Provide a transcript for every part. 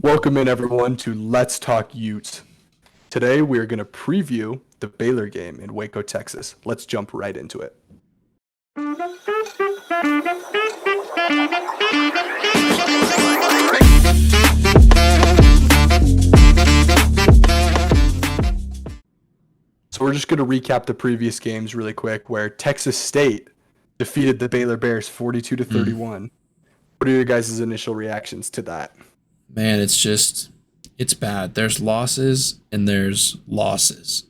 Welcome in everyone to Let's Talk Utes. Today we are going to preview the Baylor game in Waco, Texas. Let's jump right into it. So we're just going to recap the previous games really quick where Texas State defeated the Baylor Bears 42-31. What are your guys' initial reactions to that? Man, it's bad. There's losses and there's losses.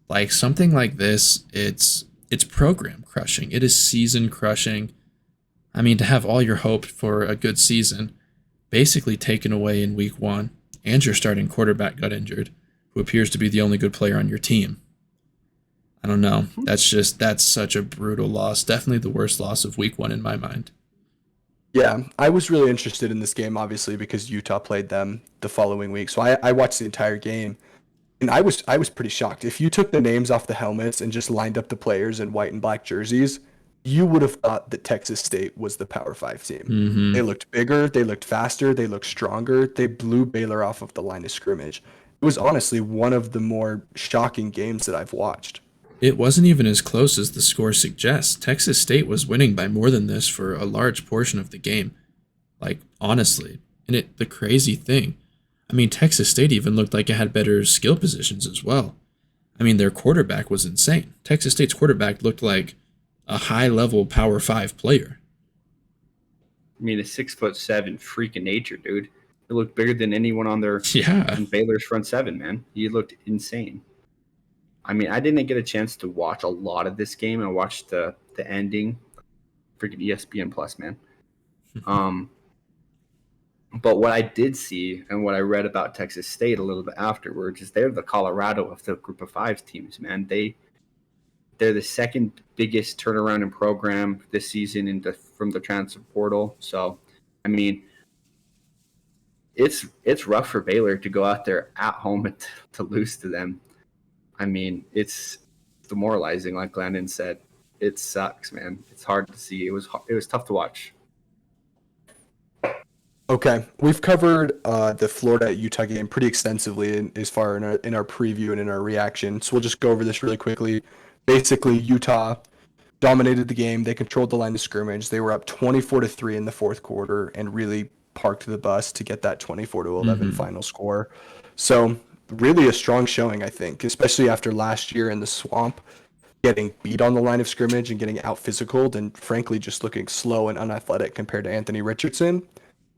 Like something like this, it's program crushing. It is season crushing. I mean, to have all your hope for a good season basically taken away in week 1, and your starting quarterback got injured, who appears to be the only good player on your team. I don't know. That's such a brutal loss. Definitely the worst loss of week 1 in my mind. Yeah, I was really interested in this game, obviously, because Utah played them the following week. So I watched the entire game, and I was pretty shocked. If you took the names off the helmets and just lined up the players in white and black jerseys, you would have thought that Texas State was the Power 5 team. They Mm-hmm. looked bigger, they looked faster, they looked stronger. They blew Baylor off of the line of scrimmage. It was honestly one of the more shocking games that I've watched. It wasn't even as close as the score suggests. Texas State was winning by more than this for a large portion of the game. Like, honestly. And the crazy thing, I mean, Texas State even looked like it had better skill positions as well. I mean, their quarterback was insane. Texas State's quarterback looked like a high-level Power 5 player. I mean, a 6'7" freak of nature, dude. He looked bigger than anyone Yeah. on Baylor's front seven, man. He looked insane. I mean, I didn't get a chance to watch a lot of this game. I watched the ending, freaking ESPN Plus, man. But what I did see and what I read about Texas State a little bit afterwards is they're the Colorado of the Group of Five teams, man. They're the second biggest turnaround in program this season from the transfer portal. So, I mean, it's rough for Baylor to go out there at home and to lose to them. I mean, it's demoralizing, like Landon said. It sucks, man. It's hard to see. It was tough to watch. Okay, we've covered the Florida-Utah game pretty extensively as far in our preview and in our reaction. So we'll just go over this really quickly. Basically, Utah dominated the game. They controlled the line of scrimmage. They were up 24-3 in the fourth quarter and really parked the bus to get that 24-11 Mm-hmm. final score. So really a strong showing, I think, especially after last year in the swamp, getting beat on the line of scrimmage and getting out physicaled and frankly just looking slow and unathletic compared to Anthony Richardson.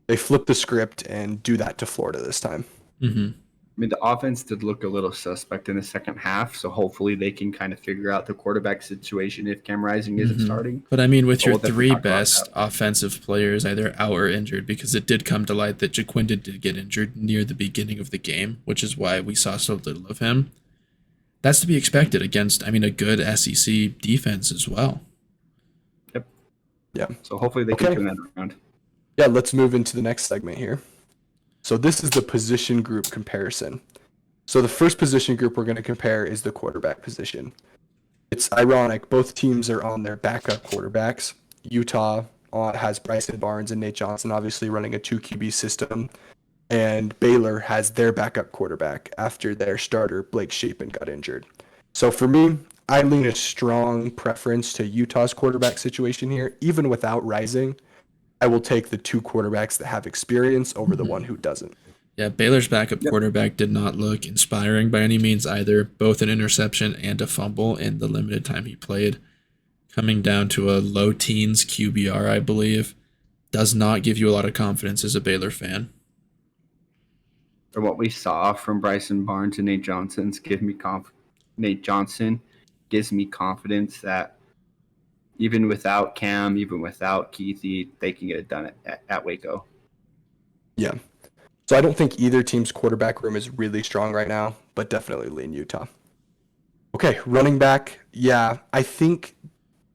They flip the script and do that to Florida this time. Mm-hmm. I mean, the offense did look a little suspect in the second half, so hopefully they can kind of figure out the quarterback situation if Cam Rising isn't starting. But I mean, with But your we'll definitely three talk about best that. offensive players either out or injured, because it did come to light that Jaquindon did get injured near the beginning of the game, which is why we saw so little of him. That's to be expected against, I mean, a good SEC defense as well. Yep. Yeah. So hopefully they Okay. can turn that around. Yeah, let's move into the next segment here. So this is the position group comparison. So the first position group we're going to compare is the quarterback position. It's ironic, both teams are on their backup quarterbacks. Utah has Bryson Barnes and Nate Johnson obviously running a 2 QB system, and Baylor has their backup quarterback after their starter Blake Shapen got injured. So for me, I lean a strong preference to Utah's quarterback situation here. Even without Rising, I will take the 2 quarterbacks that have experience over the one who doesn't. Yeah, Baylor's backup Yep. quarterback did not look inspiring by any means either, both an interception and a fumble in the limited time he played. Coming down to a low teens QBR, I believe, does not give you a lot of confidence as a Baylor fan. From what we saw from Bryson Barnes and Nate Johnson gives me confidence that even without Cam, even without Keithy, they can get it done at Waco. Yeah. So I don't think either team's quarterback room is really strong right now, but definitely lean Utah. Okay, running back. Yeah, I think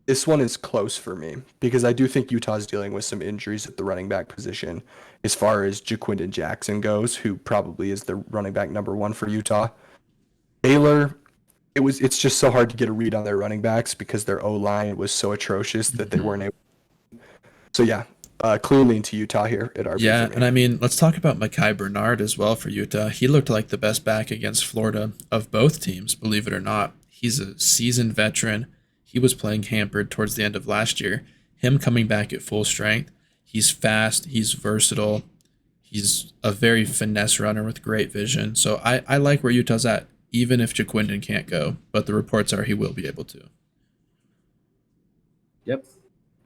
this one is close for me because I do think Utah's dealing with some injuries at the running back position as far as Jaquindon Jackson goes, who probably is the running back number 1 for Utah. Baylor, it's just so hard to get a read on their running backs because their O-line was so atrocious that they weren't able. So yeah, clearly into Utah here at RB Yeah, for and me. I mean, let's talk about Mekhi Bernard as well for Utah. He looked like the best back against Florida of both teams, believe it or not. He's a seasoned veteran. He was playing hampered towards the end of last year. Him coming back at full strength. He's fast, he's versatile, he's a very finesse runner with great vision. So I like where Utah's at, even if Jaquindon can't go. But the reports are he will be able to. Yep.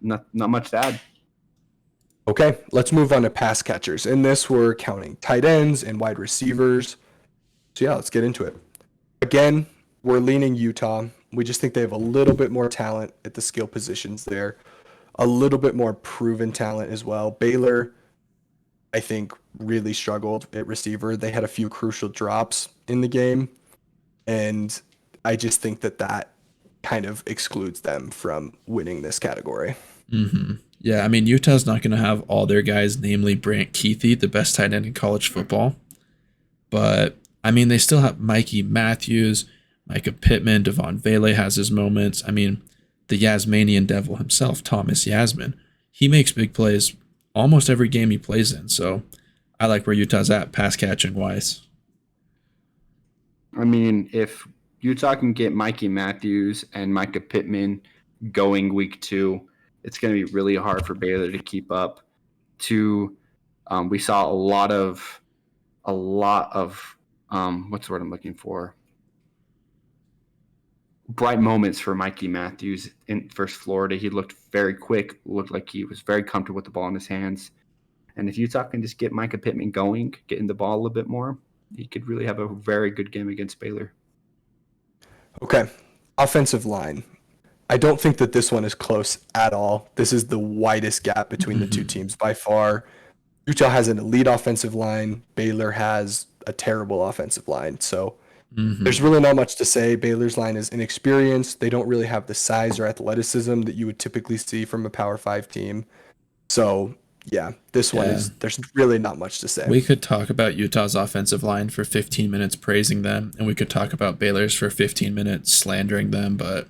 Not much to add. Okay, let's move on to pass catchers. In this, we're counting tight ends and wide receivers. So yeah, let's get into it. Again, we're leaning Utah. We just think they have a little bit more talent at the skill positions there, a little bit more proven talent as well. Baylor, I think, really struggled at receiver. They had a few crucial drops in the game, and I just think that kind of excludes them from winning this category. Yeah, I mean, Utah's not going to have all their guys, namely Brant Keithy, the best tight end in college football. But, I mean, they still have Mikey Matthews, Micah Pittman, Devon Vele has his moments. I mean, the Yasmanian devil himself, Thomas Yasmin, he makes big plays almost every game he plays in. So I like where Utah's at pass catching wise. I mean, if Utah can get Mikey Matthews and Micah Pittman going week 2, it's going to be really hard for Baylor to keep up. We saw a lot of what's the word I'm looking for? Bright moments for Mikey Matthews in versus Florida. He looked very quick, looked like he was very comfortable with the ball in his hands. And if Utah can just get Micah Pittman going, getting the ball a little bit more, he could really have a very good game against Baylor. Okay, offensive line. I don't think that this one is close at all. This is the widest gap between the two teams by far. Utah has an elite offensive line. Baylor has a terrible offensive line. So there's really not much to say. Baylor's line is inexperienced. They don't really have the size or athleticism that you would typically see from a Power 5 team. So, yeah, this one Yeah. there's really not much to say. We could talk about Utah's offensive line for 15 minutes praising them, and we could talk about Baylor's for 15 minutes slandering them, but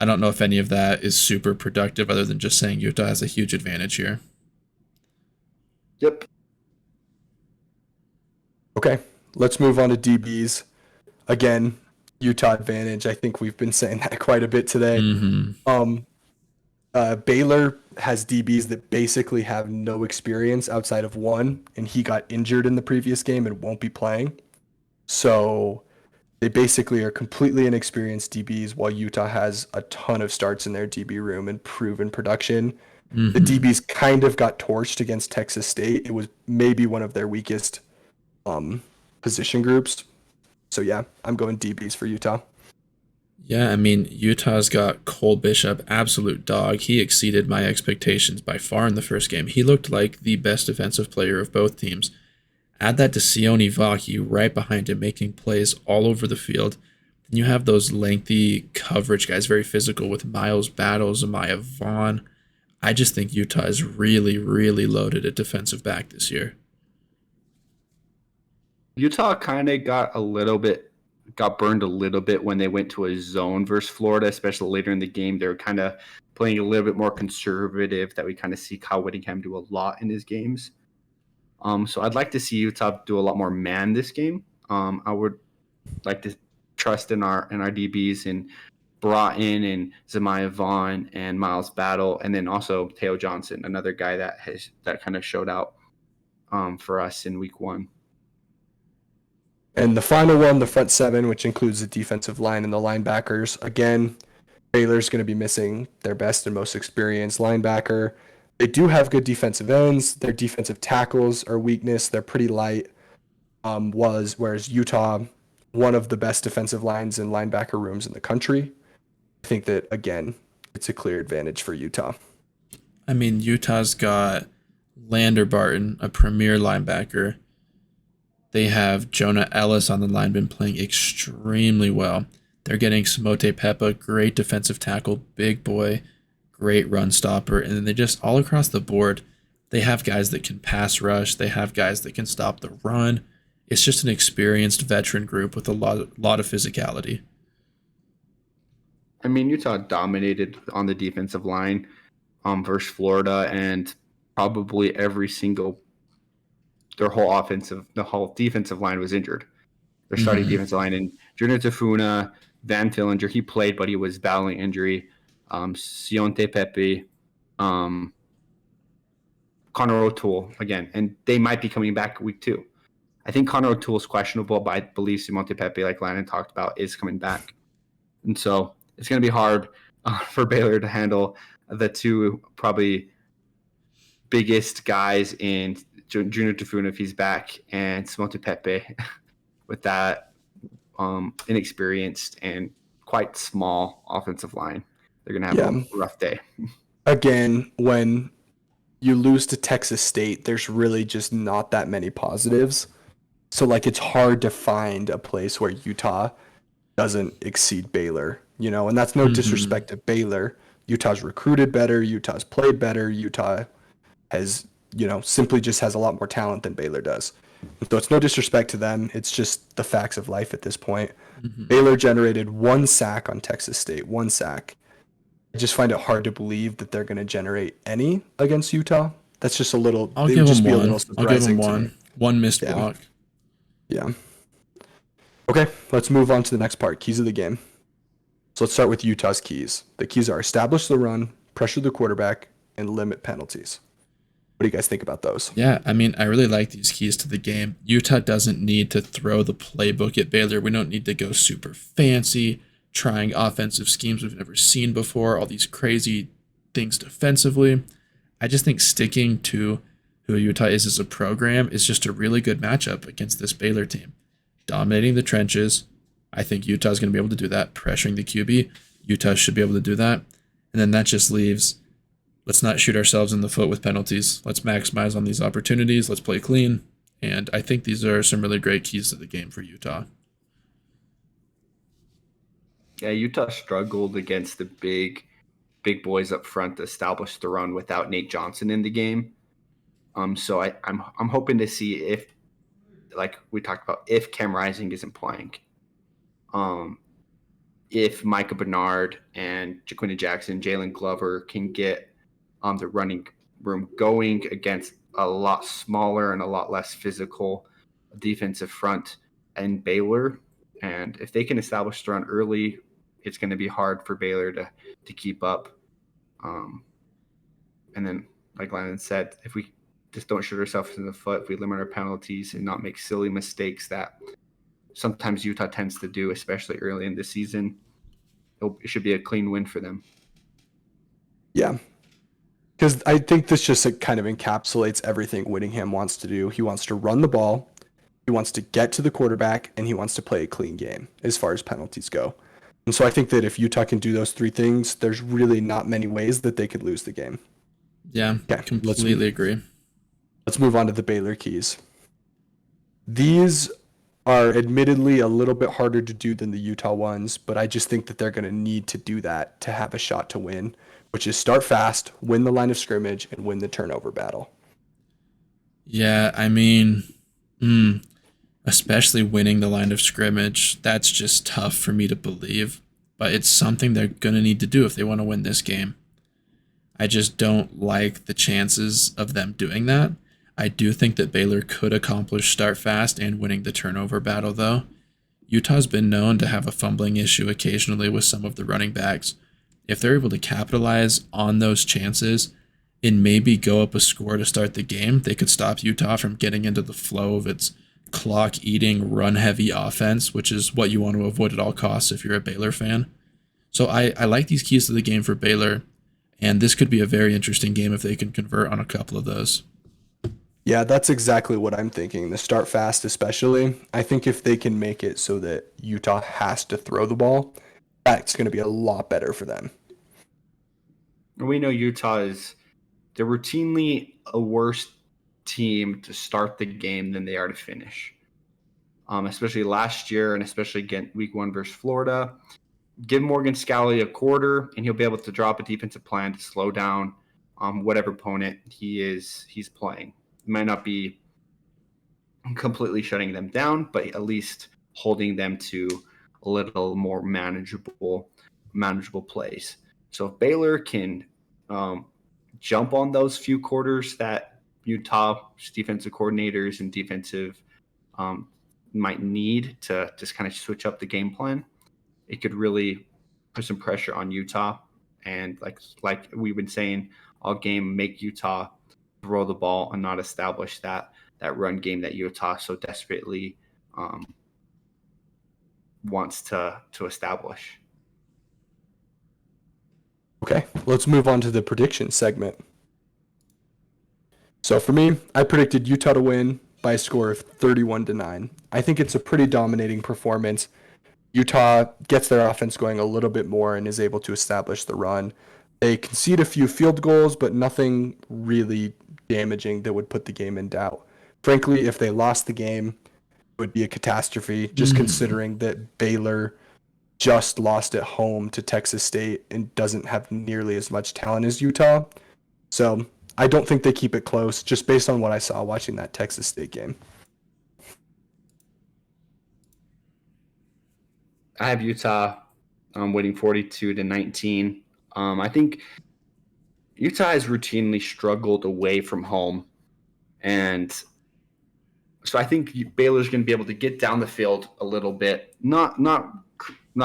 I don't know if any of that is super productive other than just saying Utah has a huge advantage here. Yep. Okay, let's move on to DBs. Again, Utah advantage. I think we've been saying that quite a bit today. Baylor has DBs that basically have no experience outside of one, and he got injured in the previous game and won't be playing. So they basically are completely inexperienced DBs, while Utah has a ton of starts in their DB room and proven production. The DBs kind of got torched against Texas State. It was maybe one of their weakest position groups. So yeah, I'm going DBs for Utah. Yeah, I mean, Utah's got Cole Bishop, absolute dog. He exceeded my expectations by far in the first game. He looked like the best defensive player of both teams. Add that to Sione Vaki right behind him, making plays all over the field. Then you have those lengthy coverage guys, very physical with Miles Battle, Zamiah Vaughn. I just think Utah is really, really loaded at defensive back this year. Utah kind of got burned a little bit when they went to a zone versus Florida, especially later in the game. They were kind of playing a little bit more conservative, that we kind of see Kyle Whittingham do a lot in his games. So I'd like to see Utah do a lot more man this game. I would like to trust in our DBs and Broughton and Zamiah Vaughn and Miles Battle, and then also Teo Johnson, another guy that kind of showed out for us in week 1. And the final one, the front seven, which includes the defensive line and the linebackers. Again, Baylor's going to be missing their best and most experienced linebacker. They do have good defensive ends. Their defensive tackles are weakness. They're pretty light. Whereas Utah, one of the best defensive lines and linebacker rooms in the country. I think that, again, it's a clear advantage for Utah. I mean, Utah's got Lander Barton, a premier linebacker. They have Jonah Ellis on the line, been playing extremely well. They're getting Samote Peppa, great defensive tackle, big boy, great run stopper. And then they just, all across the board, they have guys that can pass rush. They have guys that can stop the run. It's just an experienced veteran group with a lot of physicality. I mean, Utah dominated on the defensive line versus Florida, and probably their whole defensive line was injured. Their starting defensive line, and Junior Tafuna, Van Tillinger, he played, but he was battling injury. Sionte Pepe, Connor O'Toole again, and they might be coming back week 2. I think Connor O'Toole is questionable, but I believe Simonte Pepe, like Landon talked about, is coming back. And so it's going to be hard for Baylor to handle the two probably biggest guys in Junior Tafuna if he's back, and Simonte Pepe with that inexperienced and quite small offensive line. They're going to have a rough day. Again, when you lose to Texas State, there's really just not that many positives. So, like, it's hard to find a place where Utah doesn't exceed Baylor, and that's no disrespect to Baylor. Utah's recruited better. Utah's played better. Utah has, simply just has a lot more talent than Baylor does. So it's no disrespect to them. It's just the facts of life at this point. Baylor generated 1 sack on Texas State, 1 sack. I just find it hard to believe that they're going to generate any against Utah. That's just a little. I'll give them one. I'll give them one. One missed block. Yeah. Okay, let's move on to the next part, keys of the game. So let's start with Utah's keys. The keys are establish the run, pressure the quarterback, and limit penalties. What do you guys think about those? Yeah, I mean, I really like these keys to the game. Utah doesn't need to throw the playbook at Baylor. We don't need to go super fancy, trying offensive schemes we've never seen before, all these crazy things defensively. I just think sticking to who Utah is as a program is just a really good matchup against this Baylor team. Dominating the trenches. I think Utah's going to be able to do that. Pressuring the QB. Utah should be able to do that. And then that just leaves, let's not shoot ourselves in the foot with penalties. Let's maximize on these opportunities. Let's play clean. And I think these are some really great keys to the game for Utah. Yeah, Utah struggled against the big boys up front to establish the run without Nate Johnson in the game. So I'm hoping to see if, like we talked about, if Cam Rising isn't playing, if Micah Bernard and Jaquinta Jackson, Jalen Glover can get the running room going against a lot smaller and a lot less physical defensive front and Baylor. And if they can establish the run early, it's going to be hard for Baylor to keep up. And then, like Landon said, if we just don't shoot ourselves in the foot, if we limit our penalties and not make silly mistakes that sometimes Utah tends to do, especially early in the season, it should be a clean win for them. Yeah. Because I think this just kind of encapsulates everything Whittingham wants to do. He wants to run the ball, he wants to get to the quarterback, and he wants to play a clean game as far as penalties go. And so I think that if Utah can do those 3 things, there's really not many ways that they could lose the game. Yeah, okay, completely agree. Let's move on to the Baylor keys. These are admittedly a little bit harder to do than the Utah ones, but I just think that they're going to need to do that to have a shot to win, which is start fast, win the line of scrimmage, and win the turnover battle. Yeah, I mean, especially winning the line of scrimmage, that's just tough for me to believe, but it's something they're going to need to do if they want to win this game. I just don't like the chances of them doing that. I do think that Baylor could accomplish start fast and winning the turnover battle, though. Utah's been known to have a fumbling issue occasionally with some of the running backs. If they're able to capitalize on those chances and maybe go up a score to start the game, they could stop Utah from getting into the flow of its clock-eating, run-heavy offense, which is what you want to avoid at all costs if you're a Baylor fan. So I like these keys to the game for Baylor, and this could be a very interesting game if they can convert on a couple of those. Yeah, that's exactly what I'm thinking. The start fast especially. I think if they can make it so that Utah has to throw the ball, that's going to be a lot better for them. We know they're routinely a worse team to start the game than they are to finish. Especially last year and especially again week 1 versus Florida. Give Morgan Scalley a quarter and he'll be able to drop a defensive plan to slow down whatever opponent he's playing. It might not be completely shutting them down, but at least holding them to a little more manageable plays. So if Baylor can jump on those few quarters that Utah's defensive coordinators and defensive might need to just kind of switch up the game plan, it could really put some pressure on Utah. And like we've been saying all game, make Utah throw the ball and not establish that run game that Utah so desperately wants to establish. Okay, let's move on to the prediction segment. So for me, I predicted Utah to win by a score of 31-9. I think it's a pretty dominating performance. Utah gets their offense going a little bit more and is able to establish the run. They concede a few field goals, but nothing really damaging that would put the game in doubt. Frankly, if they lost the game, it would be a catastrophe, just considering that Baylor just lost at home to Texas State and doesn't have nearly as much talent as Utah. So I don't think they keep it close, just based on what I saw watching that Texas State game. I have Utah winning 42-19. I think Utah has routinely struggled away from home, and so I think Baylor's going to be able to get down the field a little bit, not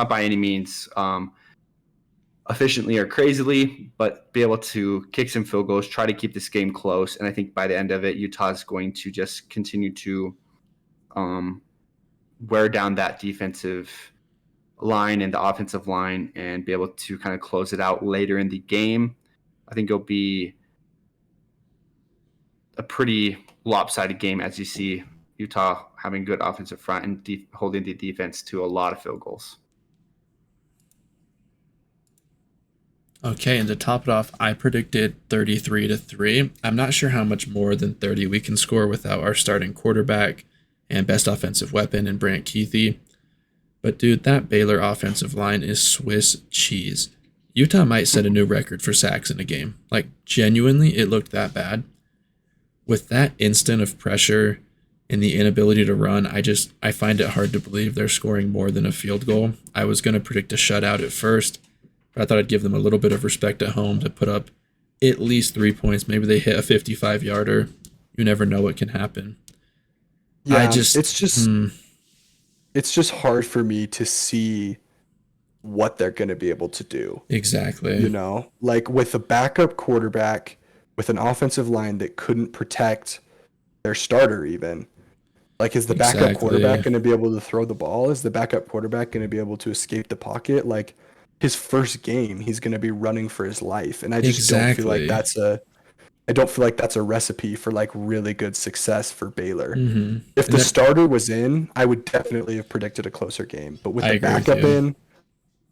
by any means efficiently or crazily, but be able to kick some field goals, try to keep this game close. And I think by the end of it, Utah is going to just continue to wear down that defensive line and the offensive line and be able to kind of close it out later in the game. I think it'll be a pretty lopsided game, as you see Utah having good offensive front and holding the defense to a lot of field goals. Okay, and to top it off, I predicted 33-3. I'm not sure how much more than 30 we can score without our starting quarterback and best offensive weapon in Brant Keithy. But dude, that Baylor offensive line is Swiss cheese. Utah might set a new record for sacks in a game. Like, genuinely, it looked that bad. With that instant of pressure and the inability to run, I find it hard to believe they're scoring more than a field goal. I was going to predict a shutout at first, but I thought I'd give them a little bit of respect at home to put up at least 3 points. Maybe they hit a 55-yarder. You never know what can happen. Yeah, it's just hard for me to see what they're going to be able to do. Exactly. You know, like with a backup quarterback, with an offensive line that couldn't protect their starter even. Like, is the backup quarterback going to be able to throw the ball? Is the backup quarterback going to be able to escape the pocket? Like, his first game, he's going to be running for his life. And I just don't feel like that's a recipe for like really good success for Baylor. Mm-hmm. If the starter was in, I would definitely have predicted a closer game. But with the backup in,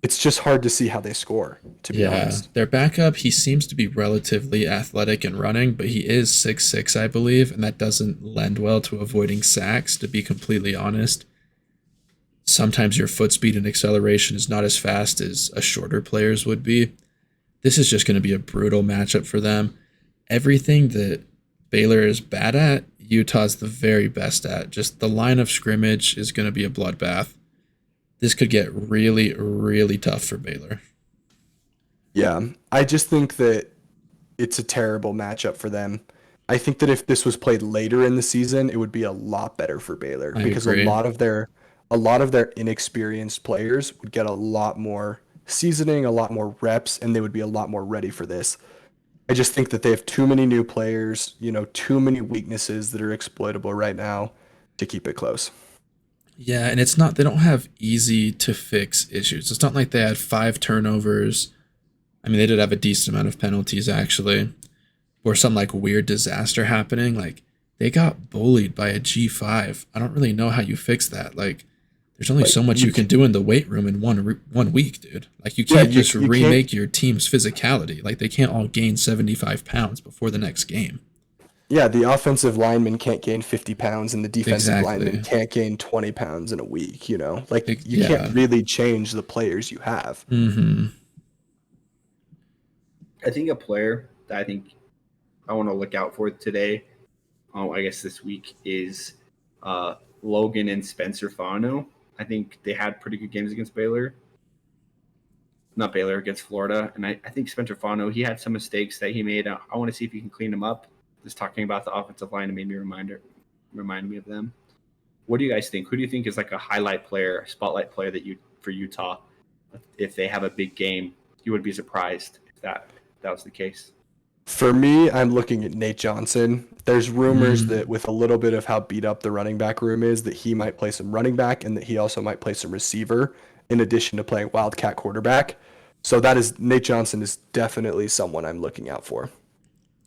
it's just hard to see how they score, to be honest. Their backup, he seems to be relatively athletic and running, but he is 6'6", I believe, and that doesn't lend well to avoiding sacks, to be completely honest. Sometimes your foot speed and acceleration is not as fast as a shorter player's would be. This is just going to be a brutal matchup for them. Everything that Baylor is bad at, Utah's the very best at. Just the line of scrimmage is going to be a bloodbath. This could get really, really tough for Baylor. Yeah, I just think that it's a terrible matchup for them. I think that if this was played later in the season, it would be a lot better for Baylor because agree. a lot of their inexperienced players would get a lot more seasoning, a lot more reps, and they would be a lot more ready for this. I just think that they have too many new players, too many weaknesses that are exploitable right now to keep it close. Yeah, and they don't have easy to fix issues. It's not like they had 5 turnovers. I mean, they did have a decent amount of penalties, actually, or some like weird disaster happening. Like, they got bullied by a G5. I don't really know how you fix that. Like, there's only so much you can do in the weight room in one week, dude. Like, you can't just remake your team's physicality. Like, they can't all gain 75 pounds before the next game. Yeah, the offensive lineman can't gain 50 pounds and the defensive lineman can't gain 20 pounds in a week, Like, you can't really change the players you have. Mm-hmm. I think a player that I think I want to look out for today, I guess this week, is Logan and Spencer Fano. I think they had pretty good games against Baylor. not Baylor, against Florida. And I think Spencer Fano, he had some mistakes that he made. I want to see if he can clean them up. Just talking about the offensive line, it made me remind me of them. What do you guys think? Who do you think is like a highlight player, spotlight player for Utah? If they have a big game, you would be surprised if that was the case. For me, I'm looking at Nate Johnson. There's rumors that with a little bit of how beat up the running back room is, that he might play some running back and that he also might play some receiver in addition to playing Wildcat quarterback. So Nate Johnson is definitely someone I'm looking out for.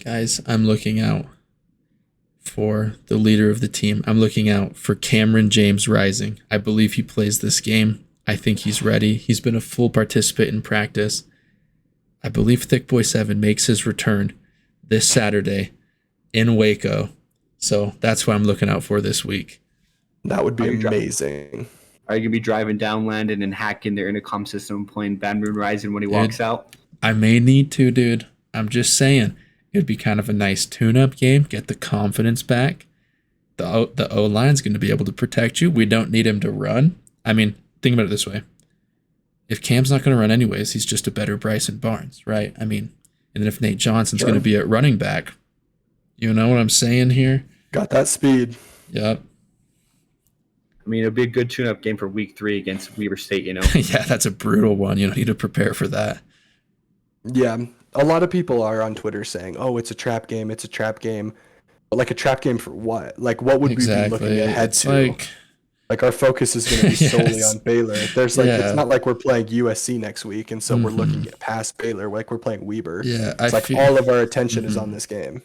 Guys, I'm looking out for the leader of the team. I'm looking out for Cameron James Rising. I believe he plays this game. I think he's ready. He's been a full participant in practice. I believe Thick Boy 7 makes his return this Saturday in Waco. So that's what I'm looking out for this week. That would be amazing. Are you going to be driving down Landon and hacking their intercom system and playing Bad Moon Rising when he walks out? I may need to, dude. I'm just saying. It'd be kind of a nice tune-up game. Get the confidence back. The O-line's going to be able to protect you. We don't need him to run. I mean, think about it this way. If Cam's not going to run anyways, he's just a better Bryson Barnes, right? I mean, and then if Nate Johnson's going to be at running back, you know what I'm saying here? Got that speed. Yep. I mean, it'll be a good tune-up game for week 3 against Weber State, you know? Yeah, that's a brutal one. You don't need to prepare for that. Yeah. A lot of people are on Twitter saying, oh, it's a trap game. It's a trap game. But like a trap game for what? Like what would we be looking ahead to? Like our focus is going to be solely on Baylor. There's it's not like we're playing USC next week. And so we're looking at past Baylor. Like we're playing Weber. Yeah. It's all of our attention is on this game.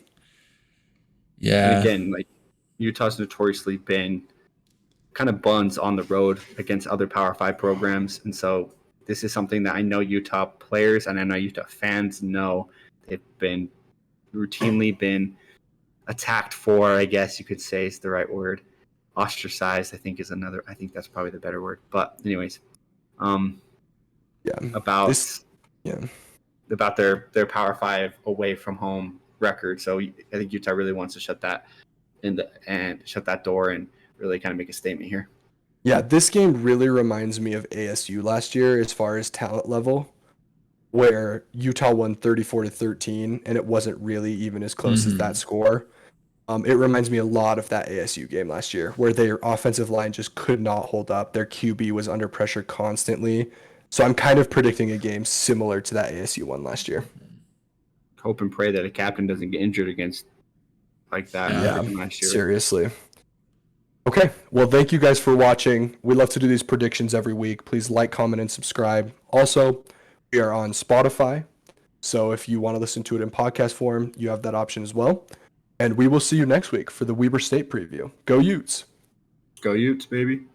Yeah. And again, like Utah's notoriously been kind of buns on the road against other Power 5 programs. And so this is something that I know Utah players and I know Utah fans know they've been routinely been attacked for, I guess you could say is the right word. Ostracized, I think that's probably the better word. But anyways, about their Power 5 away from home record. So I think Utah really wants to shut that door and really kind of make a statement here. Yeah, this game really reminds me of ASU last year as far as talent level, where Utah won 34-13, and it wasn't really even as close as that score. It reminds me a lot of that ASU game last year, where their offensive line just could not hold up. Their QB was under pressure constantly. So I'm kind of predicting a game similar to that ASU one last year. Hope and pray that a captain doesn't get injured against like that last year. Seriously. Okay, well, thank you guys for watching. We love to do these predictions every week. Please like, comment, and subscribe. Also, we are on Spotify, so if you want to listen to it in podcast form, you have that option as well. And we will see you next week for the Weber State preview. Go Utes! Go Utes, baby.